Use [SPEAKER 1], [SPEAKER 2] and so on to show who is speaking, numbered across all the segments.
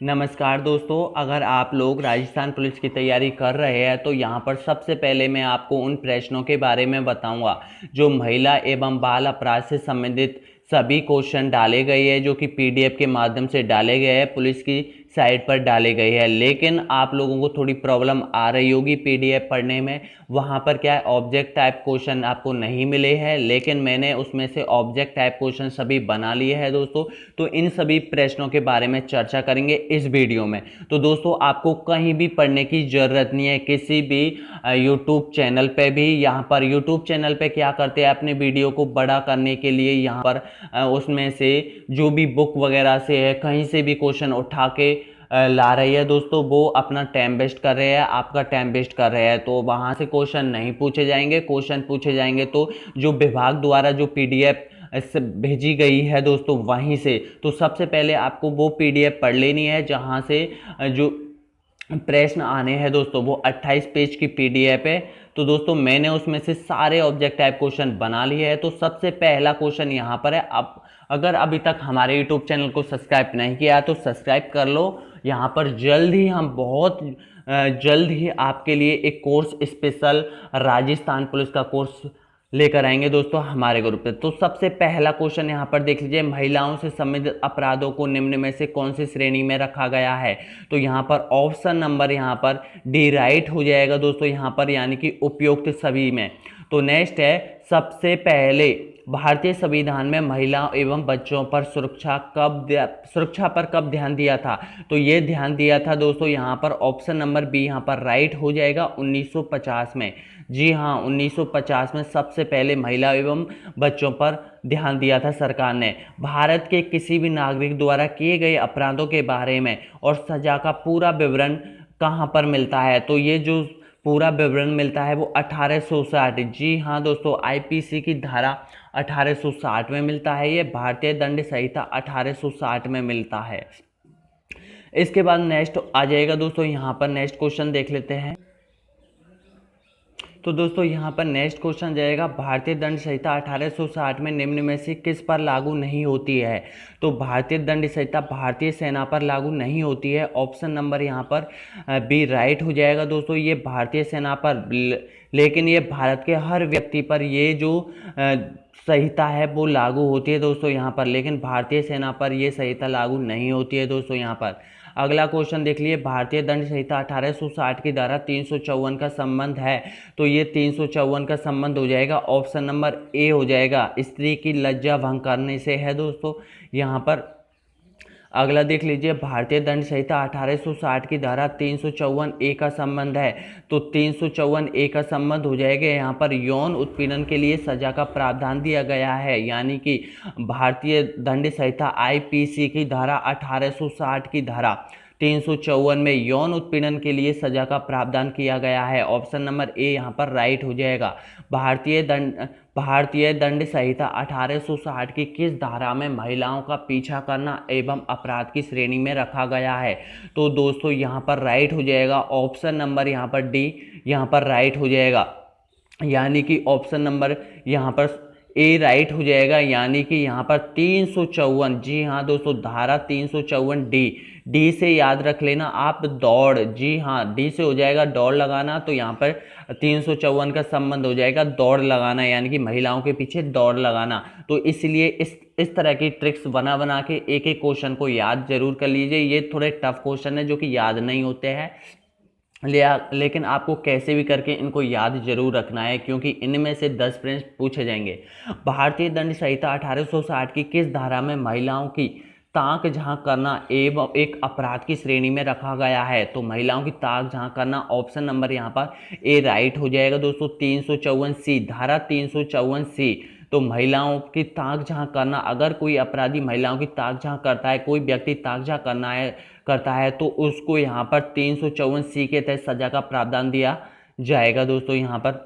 [SPEAKER 1] नमस्कार दोस्तों, अगर आप लोग राजस्थान पुलिस की तैयारी कर रहे हैं तो यहाँ पर सबसे पहले मैं आपको उन प्रश्नों के बारे में बताऊंगा जो महिला एवं बाल अपराध से संबंधित सभी क्वेश्चन डाले गए हैं, जो कि पीडीएफ के माध्यम से डाले गए हैं, पुलिस की साइट पर डाले गए हैं। लेकिन आप लोगों को थोड़ी प्रॉब्लम आ रही होगी पीडीएफ पढ़ने में। वहाँ पर क्या है, ऑब्जेक्ट टाइप क्वेश्चन आपको नहीं मिले हैं, लेकिन मैंने उसमें से ऑब्जेक्ट टाइप क्वेश्चन सभी बना लिए हैं दोस्तों। तो इन सभी प्रश्नों के बारे में चर्चा करेंगे इस वीडियो में। तो दोस्तों, आपको कहीं भी पढ़ने की जरूरत नहीं है, किसी भी यूट्यूब चैनल पे भी। यहाँ पर यूट्यूब चैनल पे क्या करते हैं, अपने वीडियो को बड़ा करने के लिए यहाँ पर उसमें से जो भी बुक वगैरह से है, कहीं से भी क्वेश्चन उठा के ला रही है दोस्तों, वो अपना टाइम वेस्ट कर रहे हैं, आपका टाइम वेस्ट कर रहे हैं। तो वहाँ से क्वेश्चन नहीं पूछे जाएंगे। क्वेश्चन पूछे जाएंगे तो जो विभाग द्वारा जो पीडीएफ भेजी गई है दोस्तों, वहीं से। तो सबसे पहले आपको वो पीडीएफ पढ़ लेनी है जहाँ से जो प्रश्न आने हैं दोस्तों, वो 28 पेज की पीडीएफ है। तो दोस्तों, मैंने उसमें से सारे ऑब्जेक्ट टाइप क्वेश्चन बना लिए हैं। तो सबसे पहला क्वेश्चन यहाँ पर है, अब अगर अभी तक हमारे यूट्यूब चैनल को सब्सक्राइब नहीं किया तो सब्सक्राइब कर लो। यहाँ पर जल्द ही हम बहुत जल्द ही आपके लिए एक कोर्स स्पेशल राजस्थान पुलिस का कोर्स लेकर आएंगे दोस्तों हमारे ग्रुप पे। तो सबसे पहला क्वेश्चन यहाँ पर देख लीजिए, महिलाओं से संबंधित अपराधों को निम्न में से कौन सी श्रेणी में रखा गया है। तो यहाँ पर ऑप्शन नंबर यहाँ पर डी राइट हो जाएगा दोस्तों यहाँ पर, यानी कि उपयुक्त सभी में। तो नेक्स्ट है, सबसे पहले भारतीय संविधान में महिलाओं एवं बच्चों पर सुरक्षा पर कब ध्यान दिया था। तो ये ध्यान दिया था दोस्तों यहाँ पर ऑप्शन नंबर बी यहाँ पर राइट हो जाएगा, 1950 में। जी हाँ, 1950 में सबसे पहले महिला एवं बच्चों पर ध्यान दिया था सरकार ने। भारत के किसी भी नागरिक द्वारा किए गए अपराधों के बारे में और सजा का पूरा विवरण कहाँ पर मिलता है। तो ये जो पूरा विवरण मिलता है वो 1860, जी हाँ दोस्तों, आईपीसी की धारा 1860 में मिलता है। ये भारतीय दंड संहिता 1860 में मिलता है। इसके बाद नेक्स्ट आ जाएगा दोस्तों, यहाँ पर नेक्स्ट क्वेश्चन देख लेते हैं। तो दोस्तों, यहाँ पर नेक्स्ट क्वेश्चन जाएगा, भारतीय दंड संहिता 1860 में निम्न में से किस पर लागू नहीं होती है। तो भारतीय दंड संहिता भारतीय सेना पर लागू नहीं होती है। ऑप्शन नंबर यहाँ पर बी राइट हो जाएगा दोस्तों, ये भारतीय सेना पर, लेकिन ये भारत के हर व्यक्ति पर ये जो संहिता है वो लागू होती है दोस्तों यहाँ पर, लेकिन भारतीय सेना पर ये संहिता लागू नहीं होती है दोस्तों यहाँ पर। अगला क्वेश्चन देख लिए, भारतीय दंड संहिता 1860 की धारा 354 का संबंध है। तो ये 354 का संबंध हो जाएगा, ऑप्शन नंबर ए हो जाएगा, स्त्री की लज्जा भंग करने से है दोस्तों यहाँ पर। अगला देख लीजिए, भारतीय दंड संहिता 1860 की धारा 354 ए का संबंध है। तो 354 ए का संबंध हो जाएगा यहाँ पर, यौन उत्पीड़न के लिए सजा का प्रावधान दिया गया है, यानी कि भारतीय दंड संहिता आईपीसी की धारा 1860 की धारा 354 में यौन उत्पीड़न के लिए सजा का प्रावधान किया गया है। ऑप्शन नंबर ए यहाँ पर राइट हो जाएगा। भारतीय दंड संहिता 1860 की किस धारा में महिलाओं का पीछा करना एवं अपराध की श्रेणी में रखा गया है। तो दोस्तों, यहाँ पर राइट हो जाएगा, ऑप्शन नंबर यहाँ पर डी यहाँ पर राइट हो जाएगा, यानी कि ऑप्शन नंबर यहाँ पर ए राइट हो जाएगा, यानी कि यहाँ पर 354, जी हाँ दोस्तों, धारा 354 डी से याद रख लेना आप, दौड़, जी हाँ, डी से हो जाएगा दौड़ लगाना। तो यहाँ पर 354 का संबंध हो जाएगा दौड़ लगाना, यानी कि महिलाओं के पीछे दौड़ लगाना। तो इसलिए इस तरह की ट्रिक्स बना बना के एक एक क्वेश्चन को याद जरूर कर लीजिए। ये थोड़े टफ क्वेश्चन है जो कि याद नहीं होते हैं, लेकिन आपको कैसे भी करके इनको याद जरूर रखना है, क्योंकि इनमें से 10 प्रश्न पूछे जाएंगे। भारतीय दंड संहिता 1860 की किस धारा में महिलाओं की ताक झांक करना एवं एक अपराध की श्रेणी में रखा गया है। तो महिलाओं की ताक झांक करना, ऑप्शन नंबर यहाँ पर ए राइट हो जाएगा दोस्तों, 354 सी, धारा 354 सी। तो महिलाओं की ताक झांक करना, अगर कोई अपराधी महिलाओं की ताक झांक करता है, कोई व्यक्ति ताक झांक करता है तो उसको यहाँ पर 354 सी के तहत सजा का प्रावधान दिया जाएगा दोस्तों यहाँ पर।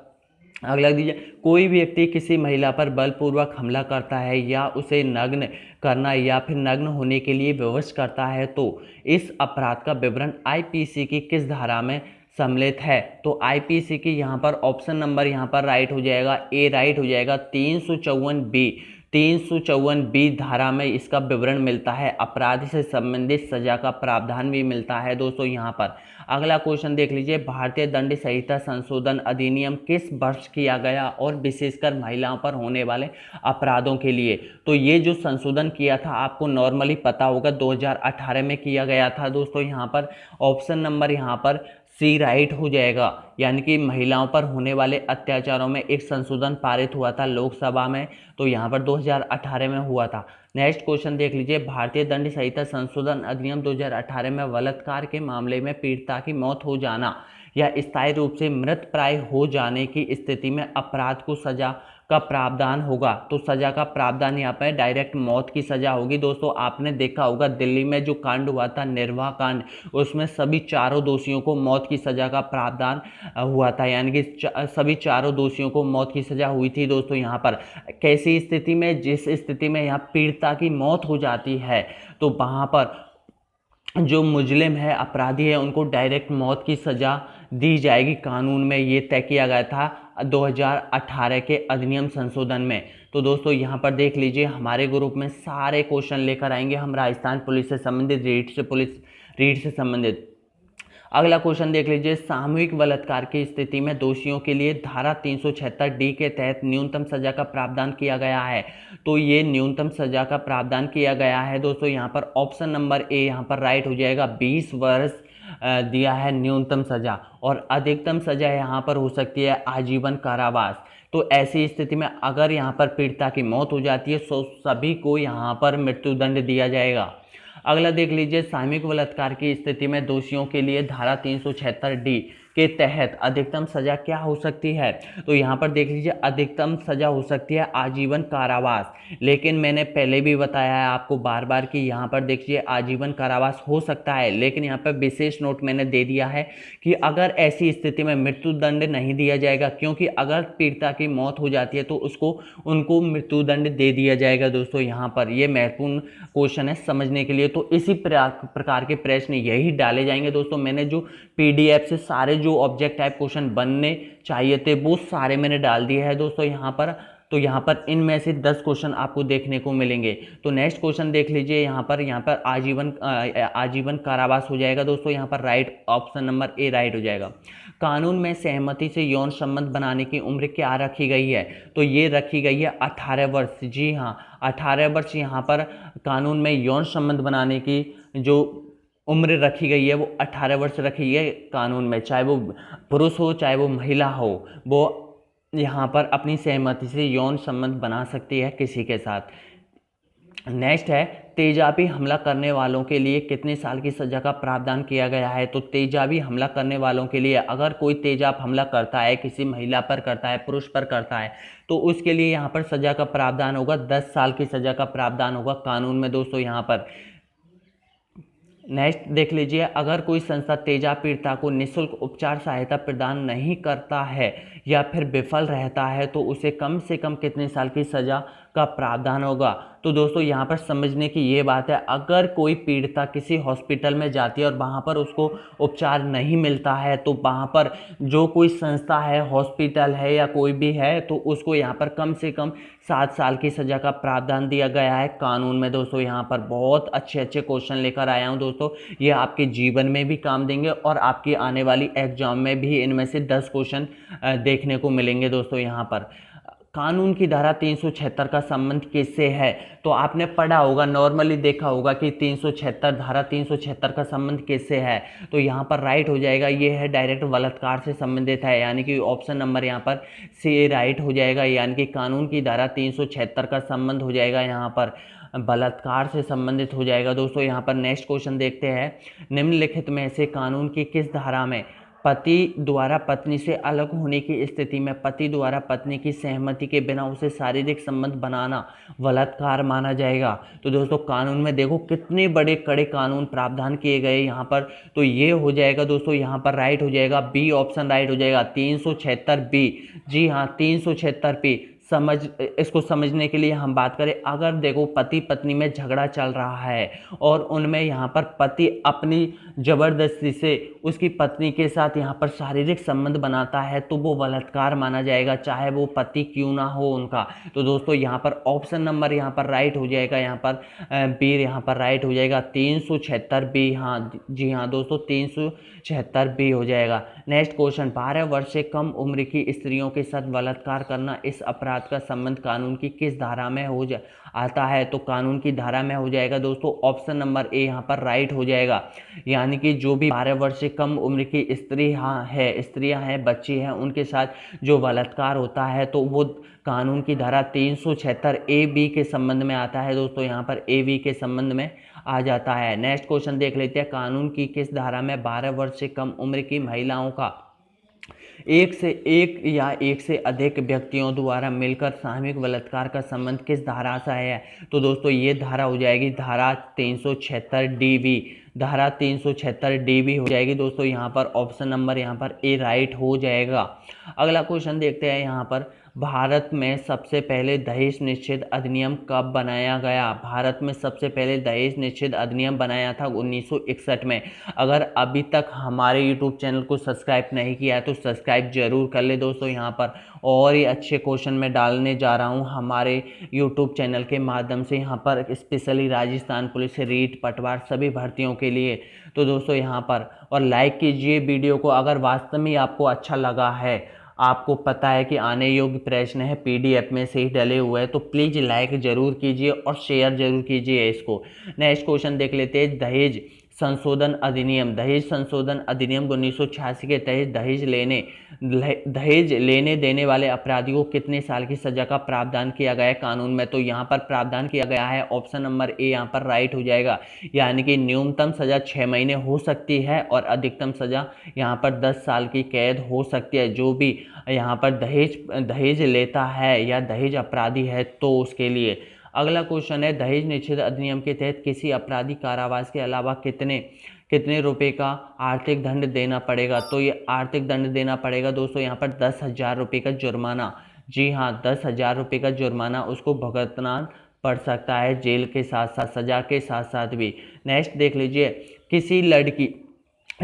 [SPEAKER 1] अगला दीजिए, कोई व्यक्ति किसी महिला पर बलपूर्वक हमला करता है या उसे नग्न करना या फिर नग्न होने के लिए विवश करता है, तो इस अपराध का विवरण आईपीसी की किस धारा में सम्मिलित है। तो आईपीसी की यहाँ पर ऑप्शन नंबर यहाँ पर राइट हो जाएगा, ए राइट हो जाएगा, 354 बी। 354 बी धारा में इसका विवरण मिलता है। अपराध से संबंधित सजा का प्रावधान भी मिलता है दोस्तों यहाँ पर। अगला क्वेश्चन देख लीजिए, भारतीय दंड संहिता संशोधन अधिनियम किस वर्ष किया गया और विशेषकर महिलाओं पर होने वाले अपराधों के लिए? तो ये जो संशोधन किया था आपको नॉर्मली पता होगा 2018 में किया गया था दोस्तों। यहाँ पर ऑप्शन नंबर यहाँ पर सी राइट हो जाएगा, यानी कि महिलाओं पर होने वाले अत्याचारों में एक संशोधन पारित हुआ था लोकसभा में, तो यहाँ पर 2018 में हुआ था। नेक्स्ट क्वेश्चन देख लीजिए, भारतीय दंड संहिता संशोधन अधिनियम 2018 में बलात्कार के मामले में पीड़िता की मौत हो जाना या स्थायी रूप से मृत प्राय हो जाने की स्थिति में अपराध को सजा का प्रावधान होगा। तो सजा का प्रावधान यहाँ पर डायरेक्ट मौत की सजा होगी दोस्तों। आपने देखा होगा दिल्ली में जो कांड हुआ था निर्भया कांड, उसमें सभी चारों दोषियों को मौत की सजा का प्रावधान हुआ था, यानी कि सभी चारों दोषियों को मौत की सजा हुई थी दोस्तों। यहाँ पर कैसी स्थिति में? जिस स्थिति में यहाँ पीड़िता की मौत हो जाती है तो वहाँ पर जो मुजरिम है, अपराधी है, उनको डायरेक्ट मौत की सजा दी जाएगी। कानून में ये तय किया गया था 2018 के अधिनियम संशोधन में। तो दोस्तों यहाँ पर देख लीजिए, हमारे ग्रुप में सारे क्वेश्चन लेकर आएंगे हम राजस्थान पुलिस से संबंधित, रीट से संबंधित। अगला क्वेश्चन देख लीजिए, सामूहिक बलात्कार की स्थिति में दोषियों के लिए धारा 376 डी के तहत न्यूनतम सजा का प्रावधान किया गया है। तो ये न्यूनतम सजा का प्रावधान किया गया है दोस्तों। यहाँ पर ऑप्शन नंबर ए यहाँ पर राइट हो जाएगा, 20 वर्ष दिया है न्यूनतम सजा, और अधिकतम सजा यहाँ पर हो सकती है आजीवन कारावास। तो ऐसी स्थिति में अगर यहाँ पर पीड़िता की मौत हो जाती है तो सभी को यहाँ पर मृत्युदंड दिया जाएगा। अगला देख लीजिए, सामूहिक बलात्कार की स्थिति में दोषियों के लिए धारा 376 डी के तहत अधिकतम सजा क्या हो सकती है? तो यहाँ पर देख लीजिए, अधिकतम सजा हो सकती है आजीवन कारावास। लेकिन मैंने पहले भी बताया है आपको बार बार कि यहाँ पर देखिए आजीवन कारावास हो सकता है, लेकिन यहाँ पर विशेष नोट मैंने दे दिया है कि अगर ऐसी स्थिति में मृत्युदंड नहीं दिया जाएगा, क्योंकि अगर पीड़िता की मौत हो जाती है तो उनको मृत्युदंड दे दिया जाएगा दोस्तों। यहाँ पर ये महत्वपूर्ण क्वेश्चन है समझने के लिए। तो इसी प्रकार के प्रश्न यही डाले जाएंगे दोस्तों। मैंने जो पीडीएफ से सारे जो ऑब्जेक्ट टाइप क्वेश्चन बनने चाहिए थे वो सारे मैंने डाल दिए हैं दोस्तों यहाँ पर। तो यहाँ पर इनमें से 10 क्वेश्चन आपको देखने को मिलेंगे। तो नेक्स्ट क्वेश्चन देख लीजिए, यहाँ पर आजीवन कारावास हो जाएगा दोस्तों। यहाँ पर right option number A right हो जाएगा। कानून में सहमति से यौन संबंध बनाने की उम्र क्या रखी गई है? तो ये रखी गई है 18 वर्ष। जी हाँ, 18 वर्ष यहाँ पर कानून में यौन संबंध बनाने की जो उम्र रखी गई है वो 18 वर्ष रखी है कानून में। चाहे वो पुरुष हो चाहे वो महिला हो, वो यहाँ पर अपनी सहमति से यौन संबंध बना सकती है किसी के साथ। नेक्स्ट है, तेजाबी हमला करने वालों के लिए कितने साल की सजा का प्रावधान किया गया है? तो तेजाबी हमला करने वालों के लिए, अगर कोई तेजाब हमला करता है, किसी महिला पर करता है, पुरुष पर करता है, तो उसके लिए यहाँ पर सजा का प्रावधान होगा, 10 साल की सजा का प्रावधान होगा कानून में दोस्तों यहाँ पर। नेक्स्ट देख लीजिए, अगर कोई संस्था तेजाब पीड़िता को निःशुल्क उपचार सहायता प्रदान नहीं करता है या फिर विफल रहता है तो उसे कम से कम कितने साल की सजा का प्रावधान होगा? तो दोस्तों यहाँ पर समझने की ये बात है, अगर कोई पीड़िता किसी हॉस्पिटल में जाती है और वहाँ पर उसको उपचार नहीं मिलता है तो वहाँ पर जो कोई संस्था है, हॉस्पिटल है या कोई भी है, तो उसको यहाँ पर कम से कम 7 साल की सजा का प्रावधान दिया गया है कानून में दोस्तों। यहाँ पर बहुत अच्छे अच्छे क्वेश्चन लेकर आया हूँ दोस्तों, ये आपके जीवन में भी काम देंगे और आपकी आने वाली एग्जाम में भी इनमें से 10 क्वेश्चन देखने को मिलेंगे दोस्तों। यहाँ पर कानून की धारा 376 का संबंध किससे है? तो आपने पढ़ा होगा, नॉर्मली देखा होगा कि 376 धारा 376 का संबंध किससे है? तो यहाँ पर राइट हो जाएगा, ये है डायरेक्ट बलात्कार से संबंधित है, यानी कि ऑप्शन नंबर यहाँ पर सी राइट हो जाएगा। यानी कि कानून की धारा 376 का संबंध हो जाएगा यहाँ पर बलात्कार से संबंधित हो जाएगा दोस्तों। यहाँ पर नेक्स्ट क्वेश्चन देखते हैं, निम्नलिखित में से कानून की किस धारा में पति द्वारा पत्नी से अलग होने की स्थिति में पति द्वारा पत्नी की सहमति के बिना उसे शारीरिक संबंध बनाना बलात्कार माना जाएगा? तो दोस्तों कानून में देखो कितने बड़े कड़े कानून प्रावधान किए गए यहाँ पर। तो ये हो जाएगा दोस्तों, यहाँ पर राइट हो जाएगा, बी ऑप्शन राइट हो जाएगा, 376 बी। जी हाँ, 376 बी इसको समझने के लिए हम बात करें, अगर देखो पति पत्नी में झगड़ा चल रहा है और उनमें यहाँ पर पति अपनी ज़बरदस्ती से उसकी पत्नी के साथ यहाँ पर शारीरिक संबंध बनाता है तो वो बलात्कार माना जाएगा, चाहे वो पति क्यों ना हो उनका। तो दोस्तों यहाँ पर ऑप्शन नंबर यहाँ पर राइट हो जाएगा, यहाँ पर बी यहाँ पर राइट हो जाएगा 376 बी। हाँ जी हाँ दोस्तों, 376 बी हो जाएगा। नेक्स्ट क्वेश्चन, 12 वर्ष से कम उम्र की स्त्रियों के साथ बलात्कार करना, इस अपराध का संबंध कानून की किस धारा में आता है? तो कानून की धारा में हो जाएगा दोस्तों ऑप्शन नंबर ए यहाँ पर राइट हो जाएगा। यानी कि जो भी 12 वर्ष से कम उम्र की स्त्रियां हैं, बच्ची हैं, उनके साथ जो बलात्कार होता है तो वो कानून की धारा 376 ए बी के संबंध में आता है दोस्तों, यहाँ पर ए बी के संबंध में आ जाता है। नेक्स्ट क्वेश्चन देख लेते हैं, कानून की किस धारा में 12 वर्ष से कम उम्र की महिलाओं का एक से अधिक व्यक्तियों द्वारा मिलकर सामूहिक बलात्कार का संबंध किस धारा से है? तो दोस्तों ये धारा हो जाएगी धारा 376 डीवी। धारा 376 डीवी हो जाएगी दोस्तों, यहाँ पर ऑप्शन नंबर यहाँ पर ए राइट हो जाएगा। अगला क्वेश्चन देखते हैं, यहाँ पर भारत में सबसे पहले दहेज निषेध अधिनियम कब बनाया गया? भारत में सबसे पहले दहेज निषेध अधिनियम बनाया था 1961 में। अगर अभी तक हमारे YouTube चैनल को सब्सक्राइब नहीं किया है तो सब्सक्राइब जरूर कर ले दोस्तों। यहाँ पर और ही अच्छे क्वेश्चन मैं डालने जा रहा हूँ हमारे YouTube चैनल के माध्यम से, यहाँ पर स्पेशली राजस्थान पुलिस, रीट, पटवार सभी भर्तियों के लिए। तो दोस्तों यहाँ पर और लाइक कीजिए वीडियो को अगर वास्तव में आपको अच्छा लगा है, आपको पता है कि आने योग्य प्रश्न है पीडीएफ में से ही डले हुए हैं, तो प्लीज़ लाइक जरूर कीजिए और शेयर जरूर कीजिए इसको। नेक्स्ट क्वेश्चन देख लेते हैं, दहेज संशोधन अधिनियम 1986 के तहत दहेज लेने देने वाले अपराधियों को कितने साल की सजा का प्रावधान किया गया है कानून में? तो यहाँ पर प्रावधान किया गया है ऑप्शन नंबर ए यहाँ पर राइट हो जाएगा। यानी कि न्यूनतम सजा 6 महीने हो सकती है और अधिकतम सजा यहाँ पर 10 साल की कैद हो सकती है। जो भी यहाँ पर दहेज लेता है या दहेज अपराधी है तो उसके लिए। अगला क्वेश्चन है, दहेज निषेध अधिनियम के तहत किसी अपराधी कारावास के अलावा कितने रुपए का आर्थिक दंड देना पड़ेगा? तो ये आर्थिक दंड देना पड़ेगा दोस्तों यहाँ पर 10,000 रुपये का जुर्माना। जी हाँ, 10,000 रुपये का जुर्माना उसको भुगतना पड़ सकता है, जेल के साथ साथ, सजा के साथ साथ भी। नेक्स्ट देख लीजिए,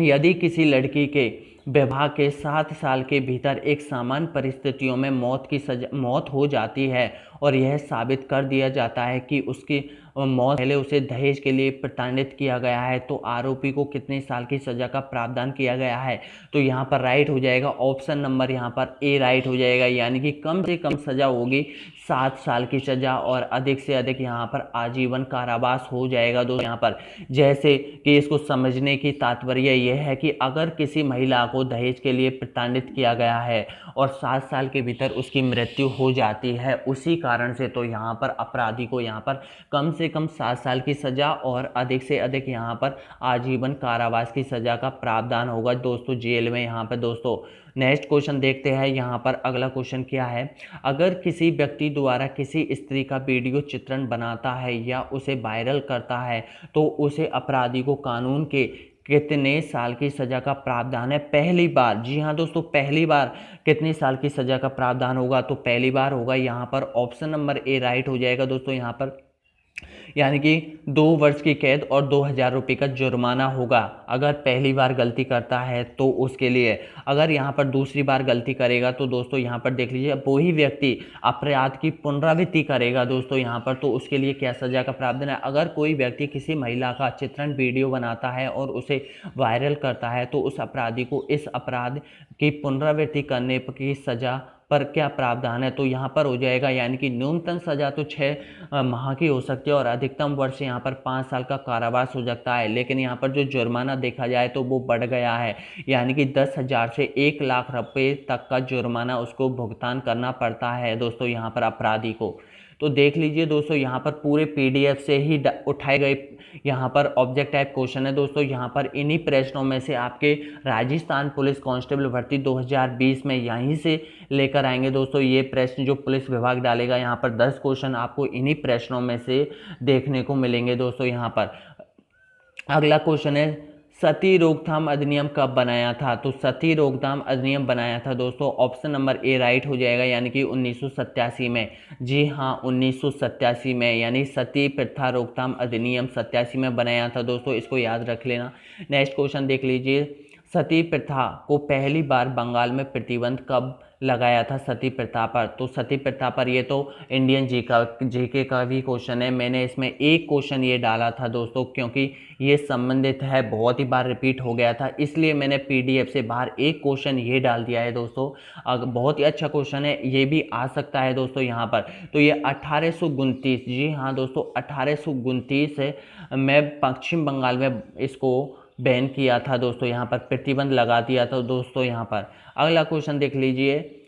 [SPEAKER 1] यदि किसी लड़की के विवाह के 7 साल के भीतर एक सामान्य परिस्थितियों में मौत हो जाती है और यह साबित कर दिया जाता है कि उसकी मौत पहले उसे दहेज के लिए प्रताड़ित किया गया है, तो आरोपी को कितने साल की सजा का प्रावधान किया गया है? तो यहाँ पर राइट हो जाएगा ऑप्शन नंबर यहाँ पर ए राइट हो जाएगा। यानी कि कम से कम सजा होगी 7 साल की सजा और अधिक से अधिक यहाँ पर आजीवन कारावास हो जाएगा दोस्तों। यहाँ पर जैसे कि इसको समझने की तात्पर्य यह है कि अगर किसी महिला को दहेज के लिए प्रताड़ित किया गया है और 7 साल के भीतर उसकी मृत्यु हो जाती है उसी कारण से, तो यहाँ पर अपराधी को यहाँ पर कम से कम 7 साल की सजा और अधिक से अधिक यहाँ पर आजीवन कारावास की सजा का प्रावधान होगा दोस्तों, जेल में यहाँ पर दोस्तों। नेक्स्ट क्वेश्चन देखते हैं, यहाँ पर अगला क्वेश्चन क्या है, अगर किसी व्यक्ति द्वारा किसी स्त्री का वीडियो चित्रण बनाता है या उसे वायरल करता है तो उसे अपराधी को कानून के कितने साल की सजा का प्रावधान है? पहली बार, जी हाँ दोस्तों, पहली बार कितने साल की सजा का प्रावधान होगा? तो पहली बार होगा यहाँ पर ऑप्शन नंबर ए राइट हो जाएगा दोस्तों यहाँ पर। यानी कि 2 वर्ष की कैद और 2,000 रुपये का जुर्माना होगा अगर पहली बार गलती करता है तो उसके लिए। अगर यहाँ पर दूसरी बार गलती करेगा तो दोस्तों यहाँ पर देख लीजिए, वही व्यक्ति अपराध की पुनरावृत्ति करेगा दोस्तों यहाँ पर, तो उसके लिए क्या सजा का प्रावधान है? अगर कोई व्यक्ति किसी महिला का चित्रण वीडियो बनाता है और उसे वायरल करता है तो उस अपराधी को इस अपराध की पुनरावृत्ति करने की सजा पर क्या प्रावधान है? तो यहाँ पर हो जाएगा, यानी कि न्यूनतम सजा तो 6 माह की हो सकती है और अधिकतम वर्ष यहाँ पर 5 साल का कारावास हो सकता है। लेकिन यहाँ पर जो जुर्माना देखा जाए तो वो बढ़ गया है, यानी कि 10,000 से 1 लाख रुपए तक का जुर्माना उसको भुगतान करना पड़ता है दोस्तों यहाँ पर अपराधी को। तो देख लीजिए दोस्तों, यहाँ पर पूरे पीडीएफ से ही उठाए गए यहाँ पर ऑब्जेक्ट टाइप क्वेश्चन है दोस्तों। यहाँ पर इन्हीं प्रश्नों में से आपके राजस्थान पुलिस कांस्टेबल भर्ती 2020 में यहीं से लेकर आएंगे दोस्तों। ये प्रश्न जो पुलिस विभाग डालेगा, यहाँ पर 10 क्वेश्चन आपको इन्हीं प्रश्नों में से देखने को मिलेंगे दोस्तों। यहाँ पर अगला क्वेश्चन है, सती रोकथाम अधिनियम कब बनाया था? तो सती रोकथाम अधिनियम बनाया था दोस्तों, ऑप्शन नंबर ए राइट हो जाएगा, यानी कि 1987 में। जी हाँ, 1987 में, यानी सती प्रथा रोकथाम अधिनियम 87 में बनाया था दोस्तों, इसको याद रख लेना। नेक्स्ट क्वेश्चन देख लीजिए, सती प्रथा को पहली बार बंगाल में प्रतिबंध कब लगाया था सती प्रथा पर? तो सती प्रथा पर, ये तो इंडियन जीके का भी क्वेश्चन है। मैंने इसमें एक क्वेश्चन ये डाला था दोस्तों, क्योंकि ये संबंधित है, बहुत ही बार रिपीट हो गया था, इसलिए मैंने पीडीएफ से बाहर एक क्वेश्चन ये डाल दिया है दोस्तों। बहुत ही अच्छा क्वेश्चन है, ये भी आ सकता है दोस्तों यहाँ पर। तो ये 1829, जी हाँ दोस्तों, 1829 में पश्चिम बंगाल में इसको बैन किया था दोस्तों, यहाँ पर प्रतिबंध लगा दिया था दोस्तों यहाँ पर। अगला क्वेश्चन देख लीजिए,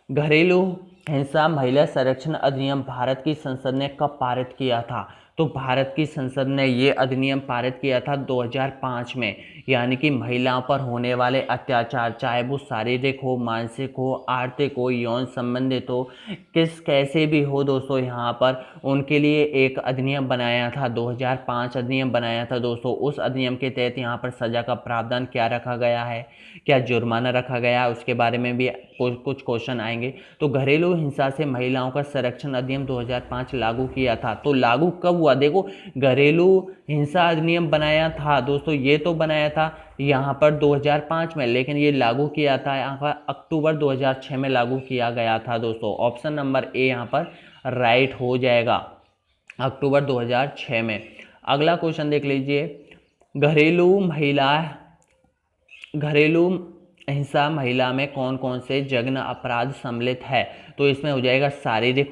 [SPEAKER 1] घरेलू हिंसा महिला संरक्षण अधिनियम भारत की संसद ने कब पारित किया था? तो भारत की संसद ने ये अधिनियम पारित किया था 2005 में, यानी कि महिलाओं पर होने वाले अत्याचार, चाहे वो शारीरिक हो, मानसिक हो, आर्थिक हो, यौन संबंधित हो, कैसे भी हो दोस्तों, यहाँ पर उनके लिए एक अधिनियम बनाया था, 2005 अधिनियम बनाया था दोस्तों। उस अधिनियम के तहत यहाँ पर सजा का प्रावधान क्या रखा गया है, क्या जुर्माना रखा गया है, उसके बारे में भी कुछ क्वेश्चन आएंगे। तो घरेलू हिंसा से महिलाओं का संरक्षण अधिनियम 2005 लागू किया था। तो लागू कब हुआ? देखो, घरेलू हिंसा अधिनियम बनाया था दोस्तों, ये तो बनाया था यहाँ पर 2005 में, लेकिन ये लागू किया था यहाँ पर अक्टूबर 2006 में लागू किया गया था दोस्तों। ऑप्शन नंबर ए यहाँ पर राइट हो जाएगा, अक्टूबर 2006 में। अगला क्वेश्चन देख लीजिए, घरेलू हिंसा महिला में कौन कौन से जघन्य अपराध सम्मिलित है? तो इसमें हो जाएगा शारीरिक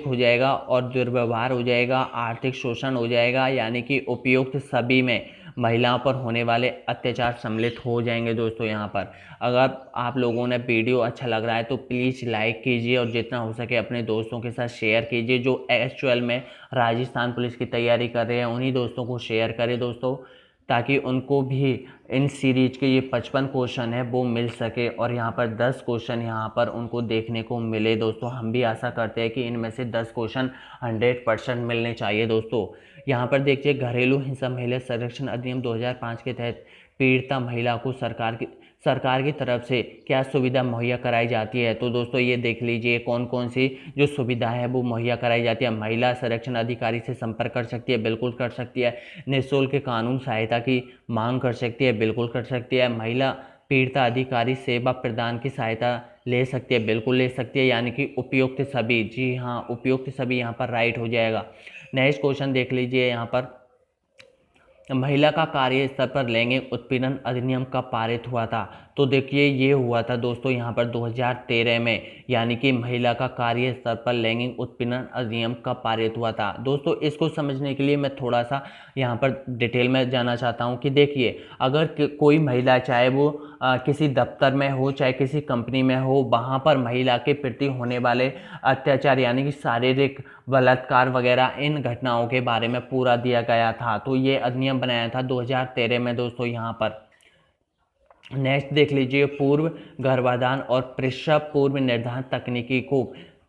[SPEAKER 1] हो जाएगा और दुर्व्यवहार हो जाएगा, आर्थिक शोषण हो जाएगा, यानी कि उपयुक्त सभी में महिलाओं पर होने वाले अत्याचार सम्मिलित हो जाएंगे दोस्तों यहाँ पर। अगर आप लोगों ने वीडियो अच्छा लग रहा है तो प्लीज़ लाइक कीजिए और जितना हो सके अपने दोस्तों के साथ शेयर कीजिए। जो एक्चुअल में राजस्थान पुलिस की तैयारी कर रहे हैं उन्हीं दोस्तों को शेयर करें दोस्तों, ताकि उनको भी इन सीरीज के ये 55 क्वेश्चन है वो मिल सके, और यहाँ पर 10 क्वेश्चन यहाँ पर उनको देखने को मिले दोस्तों। हम भी आशा करते हैं कि इनमें से 10 क्वेश्चन 100% मिलने चाहिए दोस्तों। यहाँ पर देखिए, घरेलू हिंसा महिला संरक्षण अधिनियम 2005 के तहत पीड़िता महिला को सरकार की तरफ से क्या सुविधा मुहैया कराई जाती है? तो दोस्तों ये देख लीजिए कौन कौन सी जो सुविधाएं हैं वो मुहैया कराई जाती है। महिला संरक्षण अधिकारी से संपर्क कर सकती है, बिल्कुल कर सकती है। निःशुल्क कानून सहायता की मांग कर सकती है, बिल्कुल कर सकती है। महिला पीड़िता अधिकारी सेवा प्रदान की सहायता ले सकती है, बिल्कुल ले सकती है, यानी कि उपयुक्त सभी, जी हाँ उपयुक्त सभी यहाँ पर राइट हो जाएगा। नेक्स्ट क्वेश्चन देख लीजिए, यहाँ पर महिला का कार्य स्तर पर लैंगिक उत्पीड़न अधिनियम कब पारित हुआ था? तो देखिए ये हुआ था दोस्तों यहाँ पर 2013 में, यानी कि महिला का कार्य स्तर पर लैंगिक उत्पीड़न अधिनियम कब पारित हुआ था दोस्तों। इसको समझने के लिए मैं थोड़ा सा यहाँ पर डिटेल में जाना चाहता हूँ कि देखिए, अगर कोई महिला, चाहे वो किसी दफ्तर में हो, चाहे किसी कंपनी में हो, वहाँ पर महिला के प्रति होने वाले अत्याचार यानी कि शारीरिक बलात्कार वगैरह, इन घटनाओं के बारे में पूरा दिया गया था। तो ये अधिनियम बनाया था 2013 में दोस्तों यहाँ पर। नेक्स्ट देख लीजिए, पूर्व गर्भाधान और प्रसव पूर्व निर्धारण तकनीकी को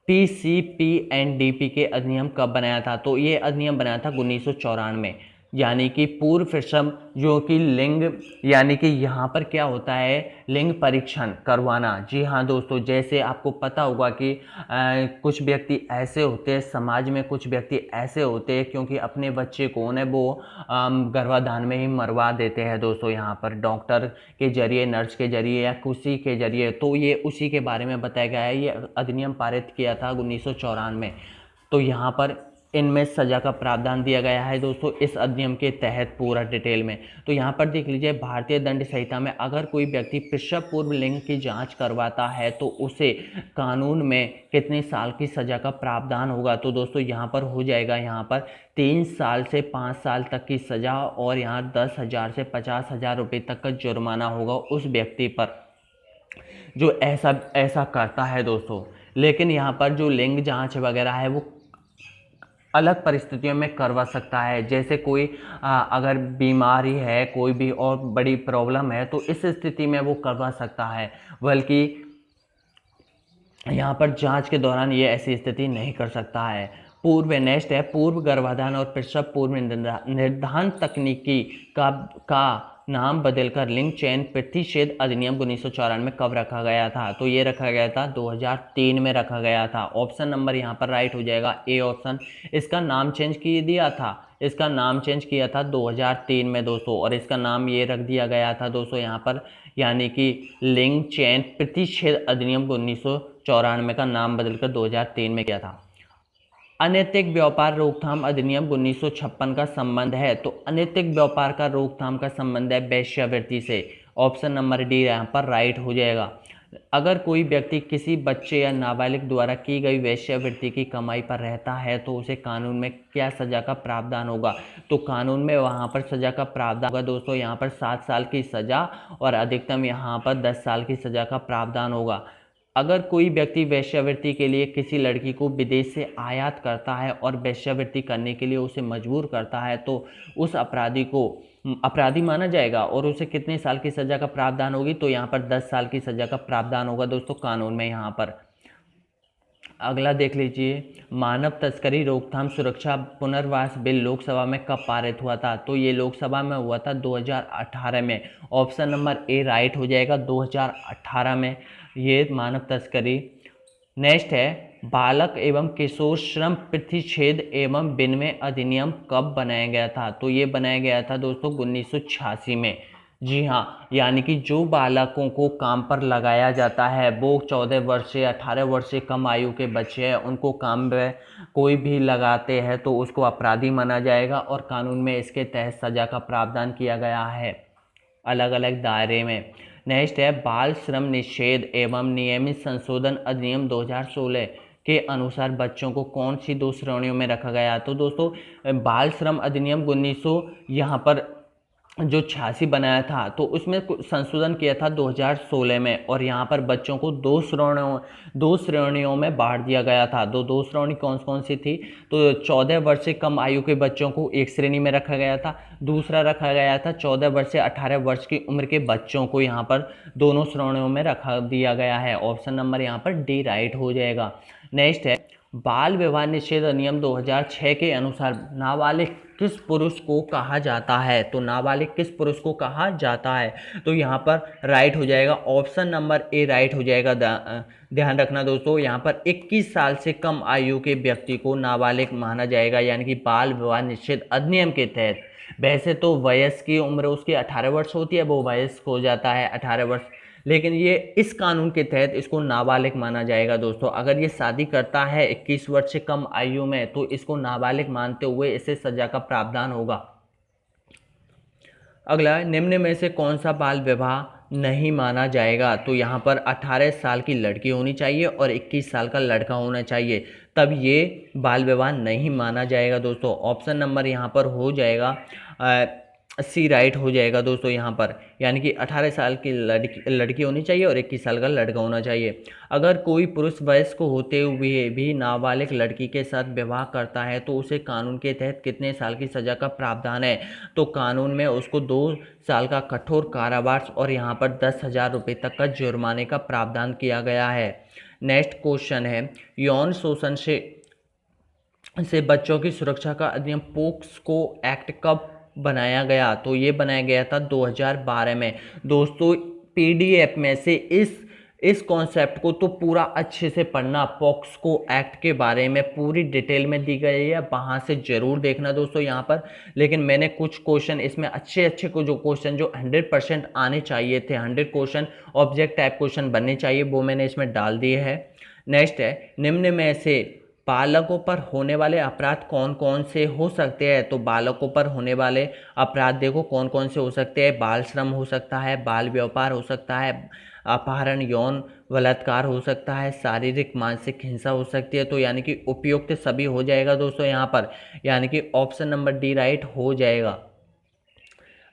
[SPEAKER 1] PCPNDP के अधिनियम कब बनाया था? तो ये अधिनियम बनाया था 1994, यानी कि पूर्व प्रसव जो कि लिंग, यानी कि यहाँ पर क्या होता है, लिंग परीक्षण करवाना। जी हाँ दोस्तों, जैसे आपको पता होगा कि कुछ व्यक्ति ऐसे होते हैं समाज में, कुछ व्यक्ति ऐसे होते हैं क्योंकि अपने बच्चे को उन्हें वो गर्भाधान में ही मरवा देते हैं दोस्तों, यहाँ पर डॉक्टर के जरिए, नर्स के जरिए या किसी के जरिए। तो ये उसी के बारे में बताया गया है। ये अधिनियम पारित किया था 1994 में। तो यहाँ पर इनमें सजा का प्रावधान दिया गया है दोस्तों इस अधिनियम के तहत पूरा डिटेल में। तो यहाँ पर देख लीजिए, भारतीय दंड संहिता में अगर कोई व्यक्ति प्रसव पूर्व लिंग की जांच करवाता है तो उसे कानून में कितने साल की सजा का प्रावधान होगा? तो दोस्तों यहाँ पर हो जाएगा, यहाँ पर 3 साल से 5 साल तक की सजा, और यहाँ 10,000 से 50,000 रुपये तक का जुर्माना होगा उस व्यक्ति पर जो ऐसा करता है दोस्तों। लेकिन यहाँ पर जो लिंग जांच वगैरह है वो अलग परिस्थितियों में करवा सकता है, जैसे कोई अगर बीमारी है, कोई भी और बड़ी प्रॉब्लम है, तो इस स्थिति में वो करवा सकता है। बल्कि यहाँ पर जांच के दौरान ये ऐसी स्थिति नहीं कर सकता है। पूर्व नेक्स्ट है पूर्व गर्भाधान और प्रसव पूर्व निर्धारण तकनीकी का नाम बदलकर लिंग चयन प्रतिषेध अधिनियम 1994 कब रखा गया था? तो ये रखा गया था 2003 में रखा गया था। ऑप्शन नंबर यहाँ पर राइट हो जाएगा ए ऑप्शन। इसका नाम चेंज किया दिया था, इसका नाम चेंज किया था 2003 में दोस्तों, और इसका नाम ये रख दिया गया था दोस्तों यहाँ पर, यानी कि लिंग चयन प्रतिषेध अधिनियम 1994 का नाम बदलकर 2003 में किया था। अनैतिक व्यापार रोकथाम अधिनियम 1956 का संबंध है, तो अनैतिक व्यापार का रोकथाम का संबंध है वेश्यावृत्ति से। ऑप्शन नंबर डी यहाँ पर राइट हो जाएगा। अगर कोई व्यक्ति किसी बच्चे या नाबालिग द्वारा की गई वेश्यावृत्ति की कमाई पर रहता है तो उसे कानून में क्या सजा का प्रावधान होगा? तो कानून में वहाँ पर सजा का प्रावधान होगा दोस्तों, यहाँ पर 7 साल की सजा और अधिकतम यहाँ पर 10 साल की सजा का प्रावधान होगा। अगर कोई व्यक्ति वेश्यावृत्ति के लिए किसी लड़की को विदेश से आयात करता है और वेश्यावृत्ति करने के लिए उसे मजबूर करता है तो उस अपराधी को अपराधी माना जाएगा और उसे कितने साल की सज़ा का प्रावधान होगी? तो यहाँ पर 10 साल की सज़ा का प्रावधान होगा दोस्तों कानून में यहाँ पर। अगला देख लीजिए, मानव तस्करी रोकथाम सुरक्षा पुनर्वास बिल लोकसभा में कब पारित हुआ था? तो ये लोकसभा में हुआ था 2018 में। ऑप्शन नंबर ए राइट हो जाएगा, 2018 में ये मानव तस्करी। नेक्स्ट है बालक एवं किशोर श्रम प्रतिषेध एवं विनिमय अधिनियम कब बनाया गया था? तो ये बनाया गया था दोस्तों 1986 में। जी हाँ, यानी कि जो बालकों को काम पर लगाया जाता है वो 14 वर्ष से 18 वर्ष से कम आयु के बच्चे हैं, उनको काम में कोई भी लगाते हैं तो उसको अपराधी माना जाएगा और कानून में इसके तहत सजा का प्रावधान किया गया है अलग अलग दायरे में। नेक्स्ट है बाल श्रम निषेध एवं नियमित संशोधन अधिनियम 2016 के अनुसार बच्चों को कौन सी 2 श्रेणियों में रखा गया? तो दोस्तों बाल श्रम अधिनियम 1900 यहाँ पर जो 86 बनाया था तो उसमें संशोधन किया था 2016 में, और यहाँ पर बच्चों को 2 श्रेणियों में बांट दिया गया था। दो श्रेणी कौन कौन सी थी? तो 14 वर्ष से कम आयु के बच्चों को एक श्रेणी में रखा गया था, दूसरा रखा गया था 14 वर्ष से 18 वर्ष की उम्र के बच्चों को यहाँ पर दोनों श्रेणियों में रखा दिया गया है। ऑप्शन नंबर यहाँ पर डी राइट हो जाएगा। नेक्स्ट है बाल विवाह निषेध अधिनियम 2006 के अनुसार नाबालिग किस पुरुष को कहा जाता है? तो नाबालिग किस पुरुष को कहा जाता है? तो यहाँ पर राइट हो जाएगा, ऑप्शन नंबर ए राइट हो जाएगा। ध्यान रखना दोस्तों, यहाँ पर 21 साल से कम आयु के व्यक्ति को नाबालिग माना जाएगा, यानी कि बाल विवाह निषेध अधिनियम के तहत। वैसे तो वयस्क की उम्र उसकी 18 वर्ष होती है, वो वयस्क हो जाता है 18 वर्ष, लेकिन ये इस कानून के तहत इसको नाबालिग माना जाएगा दोस्तों। अगर ये शादी करता है 21 वर्ष से कम आयु में तो इसको नाबालिग मानते हुए इसे सजा का प्रावधान होगा। अगला, निम्न में से कौन सा बाल विवाह नहीं माना जाएगा? तो यहाँ पर 18 साल की लड़की होनी चाहिए और 21 साल का लड़का होना चाहिए, तब ये बाल विवाह नहीं माना जाएगा दोस्तों। ऑप्शन नंबर यहाँ पर हो जाएगा सी राइट हो जाएगा दोस्तों यहाँ पर, यानी कि 18 साल की लड़की होनी चाहिए और 21 साल का लड़का होना चाहिए। अगर कोई पुरुष वयस्क होते हुए भी नाबालिग लड़की के साथ विवाह करता है तो उसे कानून के तहत कितने साल की सज़ा का प्रावधान है? तो कानून में उसको 2 साल का कठोर कारावास और यहाँ पर 10,000 रुपये तक का जुर्माने का प्रावधान किया गया है। नेक्स्ट क्वेश्चन है यौन शोषण से बच्चों की सुरक्षा का अधिनियम पोक्सो एक्ट कब बनाया गया? तो ये बनाया गया था 2012 में दोस्तों। पीडीएफ में से इस कॉन्सेप्ट को तो पूरा अच्छे से पढ़ना, पोक्सो एक्ट के बारे में पूरी डिटेल में दी गई है, वहाँ से ज़रूर देखना दोस्तों यहाँ पर। लेकिन मैंने कुछ क्वेश्चन इसमें अच्छे को जो क्वेश्चन जो 100% आने चाहिए थे, 100 क्वेश्चन ऑब्जेक्ट टाइप क्वेश्चन बनने चाहिए, वो मैंने इसमें डाल दिए हैं। नेक्स्ट है निम्न में से बालकों पर होने वाले अपराध कौन कौन से हो सकते हैं? तो बालकों पर होने वाले अपराध देखो कौन कौन से हो सकते हैं। बाल श्रम हो सकता है, बाल व्यापार हो सकता है, अपहरण यौन बलात्कार हो सकता है, शारीरिक मानसिक हिंसा हो सकती है। तो यानी कि उपयुक्त सभी हो जाएगा दोस्तों यहाँ पर, यानी कि ऑप्शन नंबर डी राइट हो जाएगा।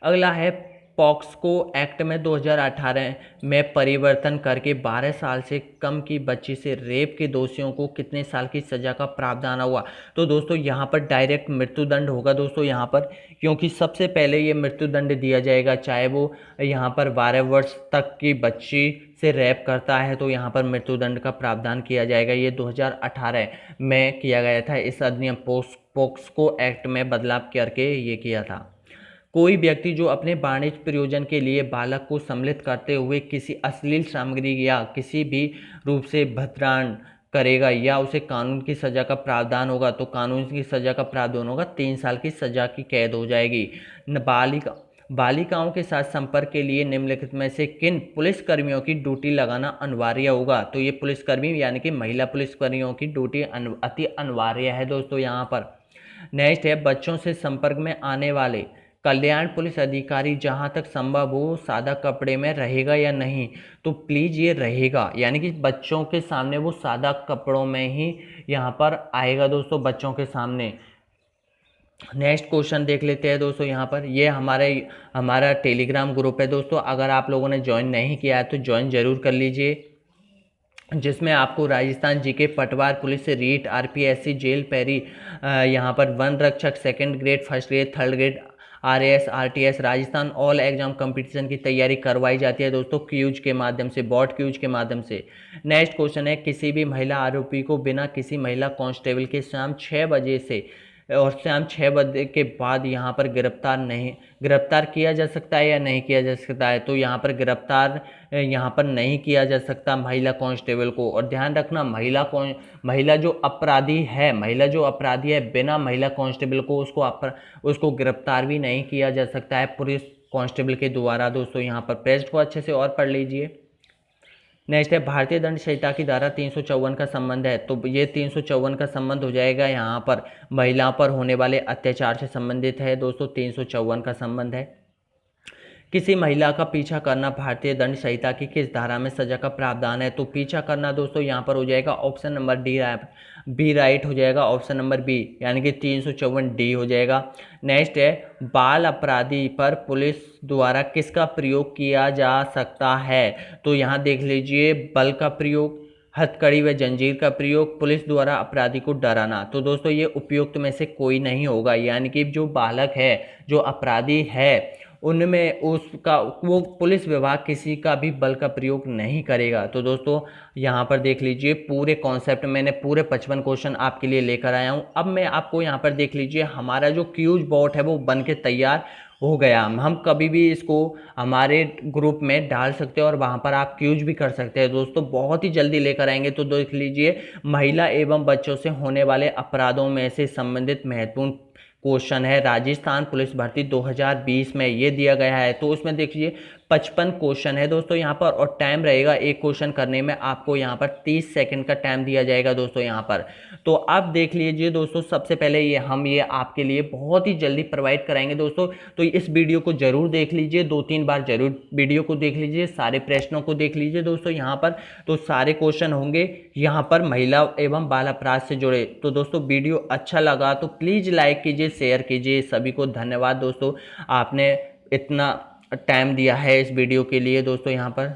[SPEAKER 1] अगला है पॉक्सको एक्ट में 2018 में परिवर्तन करके 12 साल से कम की बच्ची से रेप के दोषियों को कितने साल की सज़ा का प्रावधान हुआ। तो दोस्तों यहाँ पर डायरेक्ट मृत्युदंड होगा दोस्तों यहाँ पर, क्योंकि सबसे पहले ये मृत्युदंड दिया जाएगा, चाहे वो यहाँ पर 12 वर्ष तक की बच्ची से रेप करता है तो यहाँ पर मृत्युदंड का प्रावधान किया जाएगा। ये 2018 में किया गया था, इस अधिनियम पॉक्सको एक्ट में बदलाव करके ये किया था। कोई व्यक्ति जो अपने वाणिज्य प्रयोजन के लिए बालक को सम्मिलित करते हुए किसी अश्लील सामग्री या किसी भी रूप से भद्राण करेगा या उसे कानून की सज़ा का प्रावधान होगा, तो कानून की सज़ा का प्रावधान होगा 3 साल की सज़ा की कैद हो जाएगी। बालिकाओं के साथ संपर्क के लिए निम्नलिखित में से किन पुलिसकर्मियों की ड्यूटी लगाना अनिवार्य होगा। तो ये पुलिसकर्मी यानी कि महिला पुलिसकर्मियों की ड्यूटी अति अनिवार्य है दोस्तों यहाँ पर। नेक्स्ट है, बच्चों से संपर्क में आने वाले कल्याण पुलिस अधिकारी जहां तक संभव हो सादा कपड़े में रहेगा या नहीं। तो प्लीज़ ये रहेगा, यानी कि बच्चों के सामने वो सादा कपड़ों में ही यहाँ पर आएगा दोस्तों, बच्चों के सामने। नेक्स्ट क्वेश्चन देख लेते हैं दोस्तों यहाँ पर। ये हमारा टेलीग्राम ग्रुप है दोस्तों, अगर आप लोगों ने ज्वाइन नहीं किया है तो ज्वाइन जरूर कर लीजिए, जिसमें आपको राजस्थान जीके, पटवार पुलिस से रीट, आरपीएससी, जेल पैरी, यहाँ पर वन रक्षक, second grade, first grade, third grade, RAS, RTS, Rajasthan all exam competition की तैयारी करवाई जाती है दोस्तों क्यूज के माध्यम से, बॉट क्यूज के माध्यम से। नेक्स्ट क्वेश्चन है, किसी भी महिला आरोपी को बिना किसी महिला कांस्टेबल के शाम 6 बजे से और शाम 6 बजे के बाद यहाँ पर गिरफ्तार किया जा सकता है या नहीं किया जा सकता है। तो यहाँ पर गिरफ्तार यहाँ पर नहीं किया जा सकता महिला कांस्टेबल को। और ध्यान रखना, महिला जो अपराधी है बिना महिला कांस्टेबल को उसको गिरफ्तार भी नहीं किया जा सकता है पुलिस कांस्टेबल के द्वारा दोस्तों। यहाँ पर पेज को अच्छे से और पढ़ लीजिए। नेक्स्ट है, भारतीय दंड संहिता की धारा 354 का संबंध है। तो ये 354 का संबंध हो जाएगा यहाँ पर महिलाओं पर होने वाले अत्याचार से संबंधित है दोस्तों, 354 का संबंध है। किसी महिला का पीछा करना भारतीय दंड संहिता की किस धारा में सजा का प्रावधान है। तो पीछा करना दोस्तों यहाँ पर हो जाएगा ऑप्शन नंबर बी राइट हो जाएगा, ऑप्शन नंबर बी, यानी कि 354D हो जाएगा। नेक्स्ट है, बाल अपराधी पर पुलिस द्वारा किसका प्रयोग किया जा सकता है। तो यहाँ देख लीजिए, बल का प्रयोग, हथकड़ी व जंजीर का प्रयोग, पुलिस द्वारा अपराधी को डराना। तो दोस्तों ये उपयुक्त में से कोई नहीं होगा, यानी कि जो बालक है, जो अपराधी है, उनमें वो पुलिस विभाग किसी का भी बल का प्रयोग नहीं करेगा। तो दोस्तों यहाँ पर देख लीजिए, पूरे कॉन्सेप्ट मैंने पूरे 55 क्वेश्चन आपके लिए लेकर आया हूँ। अब मैं आपको यहाँ पर देख लीजिए, हमारा जो क्यूज बॉट है वो बन के तैयार हो गया। हम कभी भी इसको हमारे ग्रुप में डाल सकते हैं और वहाँ पर आप क्यूज भी कर सकते हैं दोस्तों, बहुत ही जल्दी लेकर आएंगे। तो देख लीजिए, महिला एवं बच्चों से होने वाले अपराधों में से संबंधित महत्वपूर्ण क्वेश्चन है राजस्थान पुलिस भर्ती 2020 में ये दिया गया है। तो उसमें देखिए 55 क्वेश्चन है दोस्तों यहाँ पर, और टाइम रहेगा एक क्वेश्चन करने में आपको यहाँ पर 30 सेकंड का टाइम दिया जाएगा दोस्तों यहाँ पर। तो आप देख लीजिए दोस्तों, सबसे पहले ये आपके लिए बहुत ही जल्दी प्रोवाइड कराएंगे दोस्तों। तो इस वीडियो को जरूर देख लीजिए, 2-3 बार जरूर वीडियो को देख लीजिए, सारे प्रश्नों को देख लीजिए दोस्तों यहाँ पर। तो सारे क्वेश्चन होंगे यहाँ पर महिला एवं बाल अपराध से जुड़े। तो दोस्तों वीडियो अच्छा लगा तो प्लीज़ लाइक कीजिए, शेयर कीजिए। सभी को धन्यवाद दोस्तों, आपने इतना टाइम दिया है इस वीडियो के लिए दोस्तों यहाँ पर।